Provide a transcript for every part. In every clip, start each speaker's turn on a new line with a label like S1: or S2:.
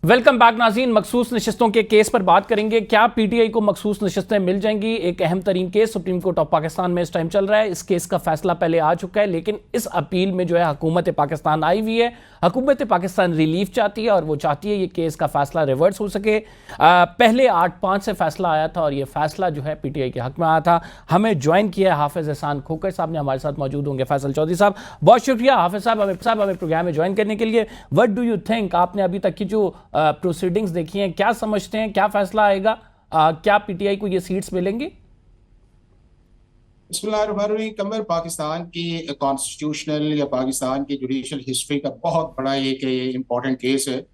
S1: Welcome back नाज़रीन। मखसूस नशिस्तों के केस पर बात करेंगे। क्या पीटीआई को मखसूस नशिस्तें मिल जाएंगी? एक अहम तरीन case supreme court of Pakistan में इस टाइम चल रहा है। इस केस का फैसला पहले आ चुका है, लेकिन इस अपील में जो है हुकूमत पाकिस्तान आई हुई है। हुकूमत पाकिस्तान रिलीफ चाहती है और वो चाहती है ये केस का फैसला रिवर्स हो सके। पहले 8-5 से फैसला आया था और ये फैसला जो है पीटीआई के हक में आया था। हमें ज्वाइन किया है हाफिज एहसान खोकर साहब ने, हमारे साथ मौजूद होंगे फैसल चौधरी साहब। बहुत शुक्रिया हाफिज साहब हमें प्रोग्राम में ज्वाइन करने के लिए। व्हाट डू यू थिंक, आपने अभी तक की जो प्रोसीडिंग्स देखी हैं, क्या समझते हैं, क्या फैसला आएगा? क्या पीटीआई को ये सीट्स मिलेंगी?
S2: बिस्मिल्लाहिर्रहमानिर्रहीम। कमर पाकिस्तान की कॉन्स्टिट्यूशनल या पाकिस्तान की जुडिशल हिस्ट्री का बहुत बड़ा एक इम्पोर्टेंट केस है।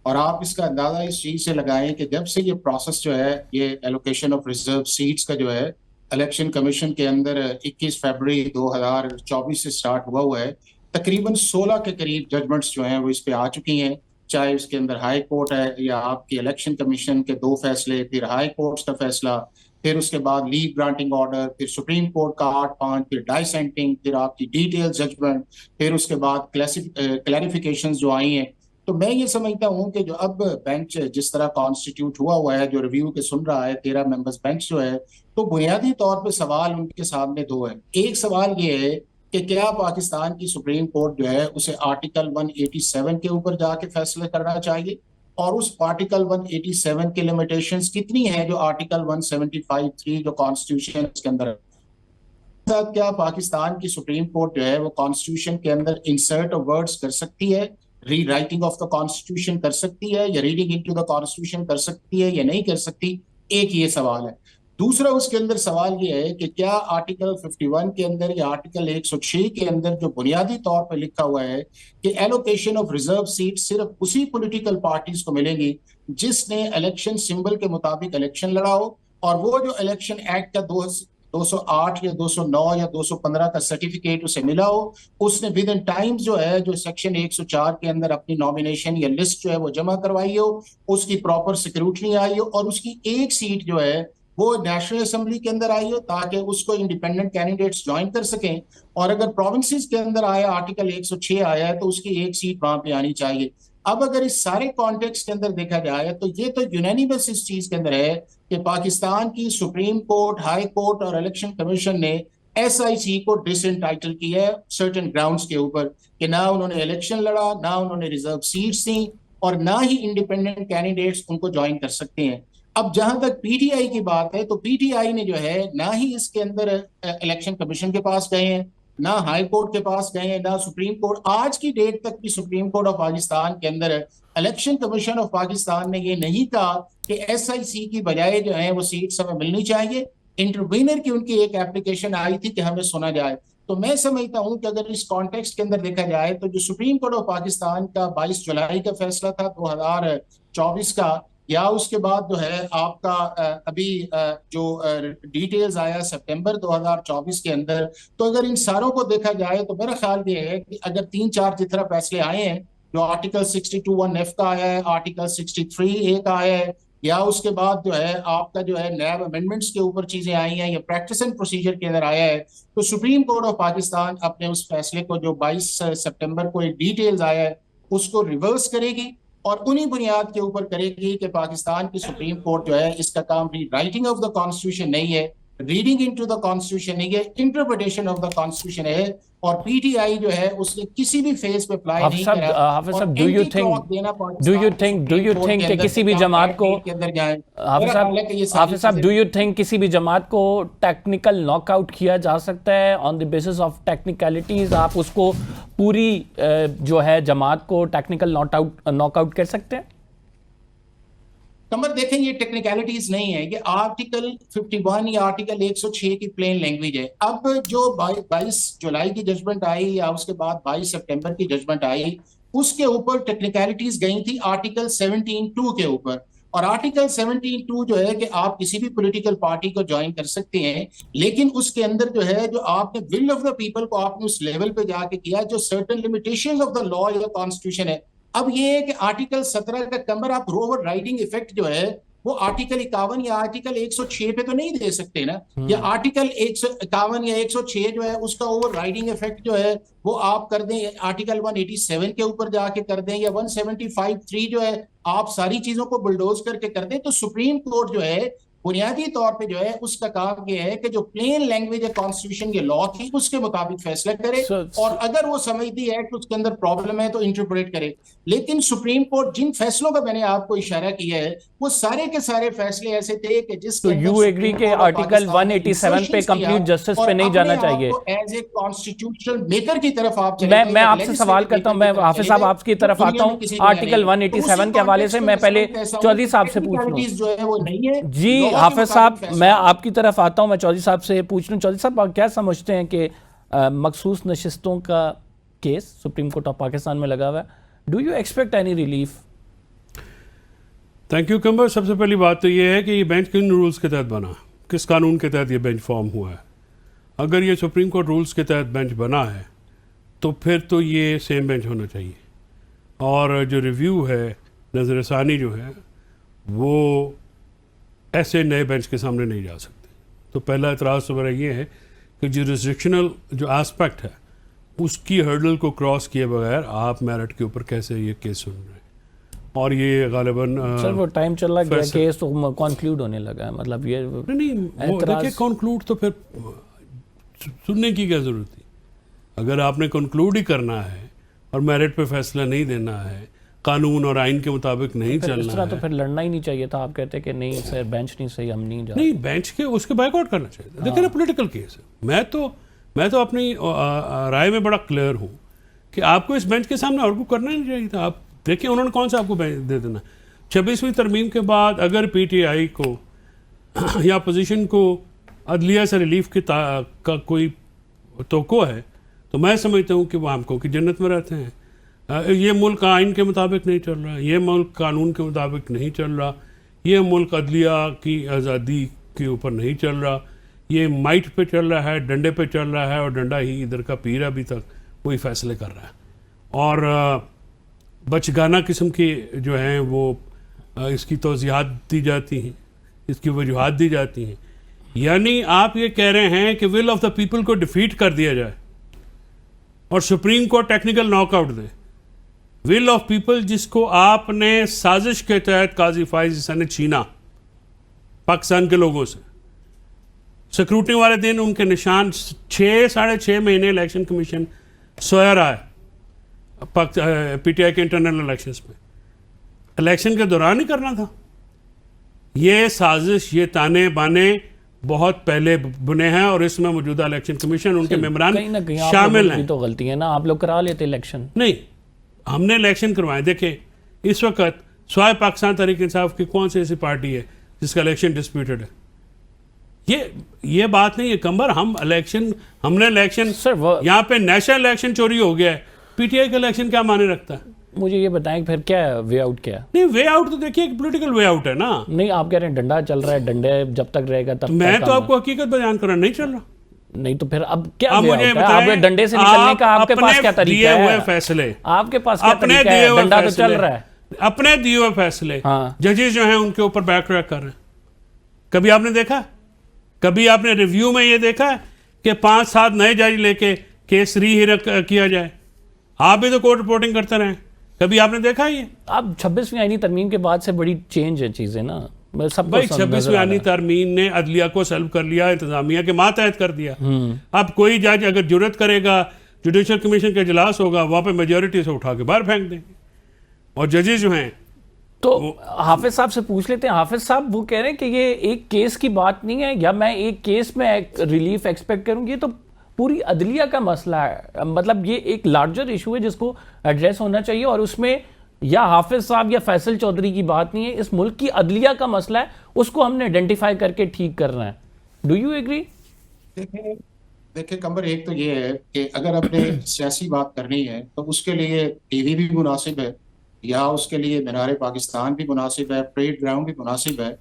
S2: और आप इसका अंदाजा इस चीज से लगाएं कि जब से ये प्रोसेस जो है, ये एलोकेशन ऑफ रिजर्व सीट्स का जो है इलेक्शन कमीशन के अंदर 21 फरवरी 2024 से स्टार्ट हुआ है, तकरीबन 16 के करीब जजमेंट्स जो हैं वो इस पे आ चुकी हैं। चाहे उसके अंदर हाई कोर्ट है या आपकी इलेक्शन कमीशन के 2 फैसले, फिर हाई कोर्ट का फैसला, फिर उसके बाद लीव ग्रांटिंग ऑर्डर, फिर सुप्रीम कोर्ट का 8-5, फिर डाइसेंटिंग, फिर आपकी डिटेल जजमेंट, फिर उसके बाद क्लैरिफिकेशंस जो आई हैं। तो मैं ये समझता हूँ कि जो अब बेंच जिस तरह कॉन्स्टिट्यूट हुआ है, जो रिव्यू के सुन रहा है 13 मेंबर्स बेंच जो है, तो बुनियादी तौर पे सवाल उनके सामने 2 है। एक सवाल ये है कि क्या पाकिस्तान की सुप्रीम कोर्ट जो है उसे आर्टिकल 187 के ऊपर जाके फैसले करना चाहिए, और उस आर्टिकल 187 की लिमिटेशंस कितनी है जो आर्टिकल 175(3) जो कॉन्स्टिट्यूशन के अंदर है। साथ क्या पाकिस्तान की सुप्रीम कोर्ट जो है वो कॉन्स्टिट्यूशन के अंदर इंसर्ट ऑफ वर्ड्स कर सकती है, री राइटिंग ऑफ द कॉन्स्टिट्यूशन कर सकती है, या रीडिंग इनटू द कॉन्स्टिट्यूशन कर सकती है या नहीं कर सकती? एक ये सवाल है। दूसरा उसके अंदर सवाल ये है कि क्या आर्टिकल 51 के अंदर या आर्टिकल 106 के अंदर जो बुनियादी तौर पर लिखा हुआ है कि एलोकेशन ऑफ रिजर्व सीट सिर्फ उसी पॉलिटिकल पार्टीज को मिलेंगी जिसने इलेक्शन सिंबल के मुताबिक इलेक्शन लड़ा हो, और वो जो इलेक्शन एक्ट का 208 या 209 या 215 का सर्टिफिकेट उसे मिला हो, उसने विद इन टाइम जो है, जो सेक्शन 104 के अंदर अपनी नॉमिनेशन या लिस्ट जो है वो जमा करवाई हो, उसकी प्रॉपर सिक्योरिटी आई हो, और उसकी एक सीट जो है वो नेशनल असेंबली के अंदर आई हो ताकि उसको इंडिपेंडेंट कैंडिडेट्स ज्वाइन कर सकें। और अगर प्रोविंसेस के अंदर आया, आर्टिकल 106 आया है, तो उसकी एक सीट वहां पे आनी चाहिए। अब अगर इस सारे कॉन्टेक्स्ट के अंदर देखा जाए तो ये तो यूनानिमस इस चीज के अंदर है कि पाकिस्तान की सुप्रीम कोर्ट, हाई कोर्ट और इलेक्शन कमीशन ने एसआईसी को डिसएंटाइटल किया है सर्टेन ग्राउंड्स के ऊपर, कि ना उन्होंने इलेक्शन लड़ा, ना उन्होंने रिजर्व सीट्स दी, और ना ही इंडिपेंडेंट कैंडिडेट्स उनको ज्वाइन कर सकते हैं। अब जहां तक पीटीआई की बात है, तो पीटीआई ने जो है ना ही इसके अंदर इलेक्शन कमीशन के पास गए हैं, ना हाई कोर्ट के पास गए हैं, ना सुप्रीम कोर्ट। आज की डेट तक भी सुप्रीम कोर्ट ऑफ पाकिस्तान के अंदर इलेक्शन कमीशन ऑफ पाकिस्तान ने ये नहीं कहा कि एसआईसी की बजाय जो है वो सीट्स हमें मिलनी चाहिए। इंटरवीनर की उनकी एक एप्लीकेशन आई थी कि हमें सुना जाए। तो मैं समझता हूं कि अगर इस कॉन्टेक्स्ट के अंदर देखा जाए तो जो सुप्रीम कोर्ट ऑफ पाकिस्तान का 22 जुलाई का फैसला था 2024 का, या उसके बाद जो है आपका अभी जो डिटेल्स आया सितंबर 2024 के अंदर, तो अगर इन सारों को देखा जाए तो मेरा ख्याल ये है कि अगर 3-4 जिस तरह फैसले आए हैं, जो आर्टिकल 62(1)(f) का आया है, आर्टिकल 63(a) का आया है, या उसके बाद जो है आपका जो है नैब अमेंडमेंट्स के ऊपर चीजें आई हैं, या प्रैक्टिस एंड प्रोसीजर के अंदर आया है, तो सुप्रीम कोर्ट ऑफ पाकिस्तान अपने उस फैसले को जो 22 सितंबर को एक डिटेल्स आया है उसको रिवर्स करेगी, और उन्हीं बुनियाद के ऊपर करेगी कि पाकिस्तान की सुप्रीम कोर्ट जो है इसका काम री राइटिंग ऑफ द कॉन्स्टिट्यूशन नहीं है, रीडिंग इनटू द कॉन्स्टिट्यूशन नहीं है, इंटरप्रिटेशन ऑफ द कॉन्स्टिट्यूशन है। और पीटीआई जो है उसने किसी भी फेज पे अप्लाई नहीं करा,
S1: हाफिज साहब, डू यू थिंक कि किसी भी जमात को, हाफिज साहब डू यू थिंक किसी भी जमात को टेक्निकल नॉकआउट किया जा सकता है on the basis of technicalities? आप उसको पूरी जो है जमात को टेक्निकल नॉकआउट कर सकते हैं?
S2: कमर देखें, ये टेक्निकलिटीज नहीं है, ये आर्टिकल 51 या आर्टिकल 106 की प्लेन लैंग्वेज है। अब जो 22 जुलाई की जजमेंट आई या उसके बाद 22 सितंबर की जजमेंट आई, उसके ऊपर टेक्निकलिटीज गई थी आर्टिकल 17(2) के ऊपर। और आर्टिकल 17(2) जो है कि आप किसी भी पॉलिटिकल पार्टी को ज्वाइन कर सकते हैं, लेकिन उसके अंदर जो है, जो आपने विल ऑफ द पीपल को आपने उस लेवल पे जाके किया जो certain limitations of the law या कॉन्स्टिट्यूशन है। अब ये है कि आर्टिकल 17 का कमर आप ओवर राइडिंग इफेक्ट जो है वो आर्टिकल 51 या आर्टिकल 106 पे तो नहीं दे सकते ना, या आर्टिकल 151 या 106 जो है उसका ओवर राइडिंग इफेक्ट जो है वो आप कर दें, आर्टिकल 187 के ऊपर जाके कर दें, या 175(3) जो है आप सारी चीजों को बुलडोज करके कर दें, तो सुप्रीम कोर्ट जो है बुनियादी तौर पे जो है उसका काम यह है कि जो प्लेन लैंग्वेज है कॉन्स्टिट्यूशन के लॉ की उसके मुताबिक फैसला करे, और अगर वो समझती है कि उसके अंदर प्रॉब्लम है तो इंटरप्रेट करे। लेकिन सुप्रीम कोर्ट जिन फैसलों का मैंने आपको इशारा किया है वो सारे के सारे फैसले ऐसे थे कि जिसके
S1: तो यू एग्री के आर्टिकल 187 पे कंप्लीट जस्टिस पे नहीं जाना चाहिए?
S2: एज ए कॉन्स्टिट्यूशनल मेकर की तरफ आप
S1: मैं आपसे सवाल करता हूं, मैं हाफिज साहब आपकी तरफ आता हूं, आर्टिकल 187 के हवाले से मैं पहले चौधरी साहब से पूछ लूं।
S2: जो है वो नहीं है
S1: जी हाफिज साहब, मैं आपकी तरफ आता हूं, मैं चौधरी साहब से पूछ लूं। चौधरी साहब, आप क्या समझते हैं कि मखसूस नशिस्तों का case supreme court of Pakistan में लगा हुआ है, do you expect any relief?
S3: Thank you कंबर। सबसे पहली बात तो ये है कि ये बेंच किन रूल्स के तहत बना, किस कानून के तहत ये बेंच फॉर्म हुआ है। अगर ये सुप्रीम कोर्ट रूल्स के तहत बेंच बना है तो फिर तो ये सेम बेंच होना चाहिए, और जो रिव्यू है, नज़रसानी जो है, वो ऐसे नए बेंच के सामने नहीं जा सकते। तो पहला एतराज़ तो मेरा ये है कि जुरिस्डिक्शनल जो एस्पेक्ट है उसकी हर्डल को क्रॉस किए बगैर आप मेरिट के ऊपर कैसे ये केस सुन रहे हैं, और ये गालिबन
S1: सर वो टाइम चल रहा है, केस तो कंक्लूड होने लगा है, मतलब ये
S3: नहीं वो देखिए कंक्लूड तो फिर सुनने की क्या ज़रूरत थी। अगर आपने कंक्लूड ही करना है और मेरिट पे फैसला नहीं देना है, कानून और आइन के मुताबिक नहीं चलना
S1: इस तरह
S3: है,
S1: तो फिर लड़ना ही नहीं चाहिए था। आप कहते कि नहीं सर बेंच नहीं सही, हम नहीं जा
S3: नहीं बेंच के उसके बाइकआउट करना चाहिए। देखिए ना, पॉलिटिकल केस है। मैं तो अपनी राय में बड़ा क्लियर हूँ कि आपको इस बेंच के सामने आर्गू करना नहीं चाहिए था। आप देखिए उन्होंने कौन सा आपको बेंच दे देना। 26वीं तरमीम के बाद अगर पीटीआई को या अपोजिशन को अदलिया से रिलीफ का कोई तोको है तो मैं समझता हूँ कि वो हमको की जन्नत में रहते हैं। ये मुल्क आइन के मुताबिक नहीं चल रहा, ये मुल्क कानून के मुताबिक नहीं चल रहा, ये मुल्क अदलिया की आज़ादी के ऊपर नहीं चल रहा, ये माइट पे चल रहा है, डंडे पे चल रहा है, और डंडा ही इधर का पीर अभी तक वही फैसले कर रहा है। और बचगाना किस्म की जो हैं वो इसकी तौज़ीहात दी जाती हैं, इसकी वजूहात दी जाती हैं। यानी आप ये कह रहे हैं कि विल ऑफ द पीपल को डिफीट कर दिया जाए और supreme court technical knockout they. Will of people जिसको आपने साजिश के तहत काजी फाइज ईसा ने छीना पाकिस्तान के लोगों से। स्क्रूटनी वाले दिन उनके निशान 6-6.5 महीने इलेक्शन कमीशन सोया रहा है पीटीआई के इंटरनल इलेक्शंस में। इलेक्शन के दौरान ही करना था। ये साजिश, ये ताने बाने बहुत पहले बुने हैं, और इसमें मौजूदा इलेक्शन कमीशन उनके मेम्बरान शामिल हैं।
S1: तो गलती है ना, आप लोग करा लेते इलेक्शन।
S3: नहीं, हमने इलेक्शन करवाए। देखिए इस वक्त स्वाय पाकिस्तान तहरीक इंसाफ की कौन सी ऐसी पार्टी है जिसका इलेक्शन डिस्प्यूटेड है? ये बात नहीं है कंबर। हमने इलेक्शन यहाँ पे नेशनल इलेक्शन चोरी हो गया है, पीटीआई का इलेक्शन क्या माने रखता है?
S1: मुझे ये बताएं फिर क्या है वे आउट? क्या
S3: नहीं, वे आउट तो देखिए एक पॉलिटिकल वे आउट है ना।
S1: नहीं, आप कह रहे हैं डंडा चल रहा है, डंडे जब तक रहेगा तब
S3: मैं तो आपको हकीकत बयान कर रहा, नहीं चल रहा।
S1: नहीं तो फिर अब क्या मुझे बताएं, डंडे से निकलने का आपके पास क्या तरीका है?
S3: दिए हुए फैसले,
S1: आपके पास क्या तरीका है? डंडा तो चल रहा है।
S3: अपने दिए हुए फैसले जजेस जो हैं उनके ऊपर बैक ट्रैक कर रहे हैं। कभी आपने देखा, कभी आपने रिव्यू में ये देखा कि 5-7 नए जज लेके केस रीहियर किया जाए? आप भी तो कोर्ट रिपोर्टिंग करते रहे, कभी आपने देखा ये?
S1: अब 26वीं आईनी तरमीम के बाद से बड़ी चेंज है चीजें ना।
S3: भाई 26वीं आईनी तरमीम ने अदलिया को सल्व कर लिया, इंतजामिया के मातहत कर दिया। अब कोई जज अगर जुर्रत करेगा, जुडिशल कमीशन का इजलास होगा, वहां पे मेजोरिटी से उठा के बाहर फेंक देंगे। और जजेस जो हैं
S1: तो हाफिज साहब से पूछ लेते हैं। हाफिज साहब वो कह रहे हैं कि ये एक केस की बात नहीं है, या मैं एक केस में एक रिलीफ एक्सपेक्ट करूंगी, तो पूरी अदलिया का मसला है। मतलब ये एक लार्जर इशू है जिसको एड्रेस होना चाहिए, और उसमें या हाफिज साहब या फैसल चौधरी की बात नहीं है, इस मुल्क की अदलिया का मसला है, उसको हमने आइडेंटिफाई करके ठीक करना है। Do you agree?
S2: देखिए कंबर, एक तो ये है कि अगर अपने सियासी बात करनी है तो उसके लिए टीवी भी मुनासिब है, या उसके लिए मीनार पाकिस्तान भी मुनासिब है, परेड ग्राउंड भी मुनासिब है।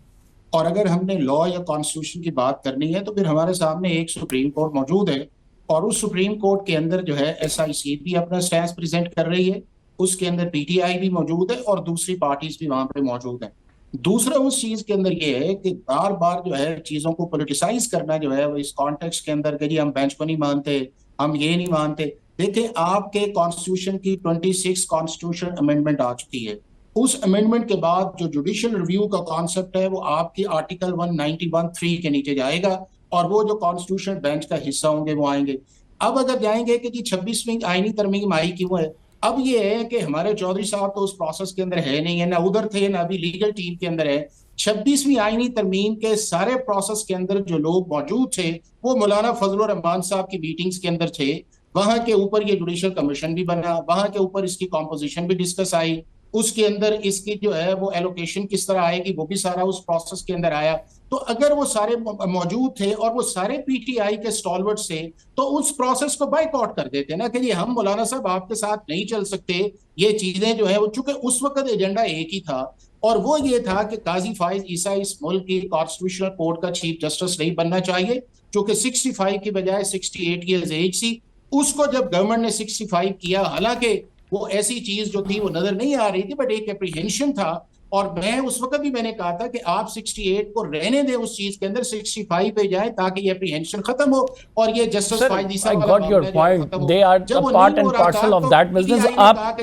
S2: और अगर हमने लॉ या कॉन्स्टिट्यूशन की बात करनी है तो फिर हमारे सामने एक सुप्रीम कोर्ट मौजूद है, और उस सुप्रीम कोर्ट के अंदर जो है SIC भी अपना स्टैंड प्रेजेंट कर रही है, उसके अंदर PTI भी मौजूद है, और दूसरी पार्टीज भी वहां पे मौजूद हैं। दूसरा उस चीज के अंदर ये है कि बार बार जो है चीजों को पॉलिटिसाइज करना जो है वो इस कॉन्टेक्स्ट के अंदर कि जी हम बेंच को नहीं मानते, हम ये नहीं मानते। देखिए आपके कॉन्स्टिट्यूशन की 26 कॉन्स्टिट्यूशन अमेंडमेंट आ चुकी है। उस अमेंडमेंट के बाद जो जुडिशियल रिव्यू का कॉन्सेप्ट है वो आपकी आर्टिकल 191(3) के नीचे जाएगा और वो जो कॉन्स्टिट्यूशन बेंच का हिस्सा होंगे वो आएंगे। अब अगर जाएंगे कि जी 26वीं आईनी तरमीम आई क्यों है, अब ये है कि हमारे चौधरी साहब तो उस प्रोसेस के अंदर है नहीं है, ना उधर थे ना अभी लीगल टीम के अंदर है। 26वीं आईनी तरमीम के सारे प्रोसेस के अंदर जो लोग मौजूद थे वो मौलाना फजलुर रहमान साहब की मीटिंग्स के अंदर थे। वहां के ऊपर ये जुडिशियल कमीशन भी बना, वहां के ऊपर इसकी कॉम्पोजिशन भी डिस्कस आई, उसके अंदर इसकी जो है वो एलोकेशन किस तरह आएगी वो भी सारा उस प्रोसेस के अंदर आया। तो अगर वो सारे मौजूद थे और वो सारे पीटीआई के स्टॉलवर्ड थे तो उस प्रोसेस को बाइकआउट कर देते ना कि ये हम मौलाना साहब आपके साथ नहीं चल सकते। ये चीजें जो है वो चूंकि उस वक्त एजेंडा एक ही था और वो ये था कि काजी फाइज ईसा इस मुल्क की कॉन्स्टिट्यूशनल कोर्ट का चीफ जस्टिस नहीं बनना चाहिए, क्योंकि 65 की बजाय 68 ईयर्स एज थी। उसको जब गवर्नमेंट ने 65 किया, हालांकि वो ऐसी चीज जो थी वो नजर नहीं आ रही थी बट एक एप्रीहेंशन था, और मैं उस वक्त भी मैंने कहा था कि आप 68 को रहने दें, उस चीज के अंदर 65 पे जाए ताकि ये एप्रीहेंशन खत्म हो और ये justice
S1: Sir, I got your point. They are a part and parcel of that business. आप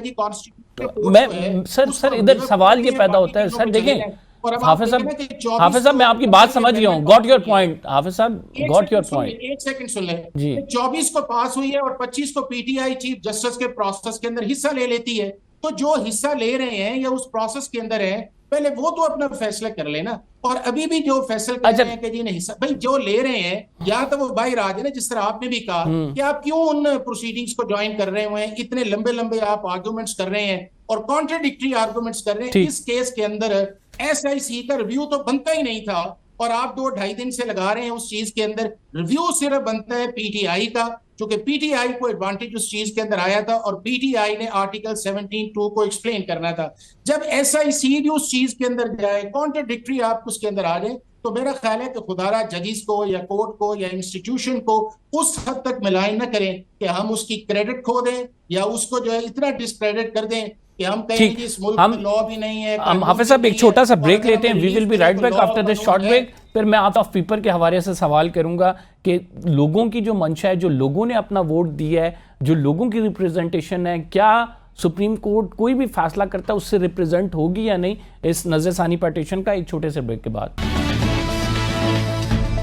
S1: मैं सर इधर सवाल ये पैदा होता है सर, देखें हाफिज साहब मैं आपकी बात समझ गया हूँ, गॉट योर पॉइंट हाफिज साहब, गॉट योर पॉइंट।
S2: एक सेकंड सुन ले
S1: जी।
S2: 24 को पास हुई है और 25 को पीटीआई चीफ जस्टिस के प्रोसेस के अंदर हिस्सा ले लेती है। तो जो हिस्सा ले रहे हैं या उस प्रोसेस के अंदर है पहले वो तो अपना फैसला कर लेना, और अभी भी जो फैसला कर रहे हैं कि जी ने हिस्सा भाई जो ले रहे हैं या तो वो बाहर आ जाए ना, जिस तरह आपने भी कहा कि आप क्यों उन प्रोसीडिंग्स को ज्वाइन कर रहे हुए हैं, इतने लंबे लंबे आप आर्गुमेंट्स कर रहे हैं और कॉन्ट्राडिक्टरी आर्गुमेंट्स कर रहे हैं। इस केस के अंदर एसआईसी का रिव्यू तो बनता ही नहीं था और आप 2-2.5 दिन से लगा रहे हैं उस चीज के अंदर। रिव्यू सिर्फ बनता है पीटीआई का, क्योंकि पीटीआई को एडवांटेज उस चीज के अंदर आया था और पीटीआई ने आर्टिकल 17(2) को एक्सप्लेन करना था। जब एसआईसी भी उस चीज के अंदर जाए, कॉन्ट्राडिक्टरी आप उसके अंदर आ जाए, तो मेरा ख्याल है कि खुदारा जजिस को या कोर्ट को या इंस्टीट्यूशन को उस हद तक मिलान न करें कि हम उसकी क्रेडिट खो दें या उसको जो है इतना डिस्क्रेडिट कर दें कि हम कहें कि इस मुल्क में लॉ भी नहीं है।
S1: हम हाफिज साहब एक छोटा सा ब्रेक लेते हैं, we will be right back after this short break. फिर मैं आप ऑफ पेपर के हवाले से सवाल करूंगा कि लोगों की जो मंशा है, जो लोगों ने अपना वोट दिया है, जो लोगों की रिप्रेजेंटेशन है, क्या सुप्रीम कोर्ट कोई भी फैसला करता है उससे रिप्रेजेंट होगी या नहीं, इस नजरसानी पटिशन का एक छोटे से ब्रेक के बाद।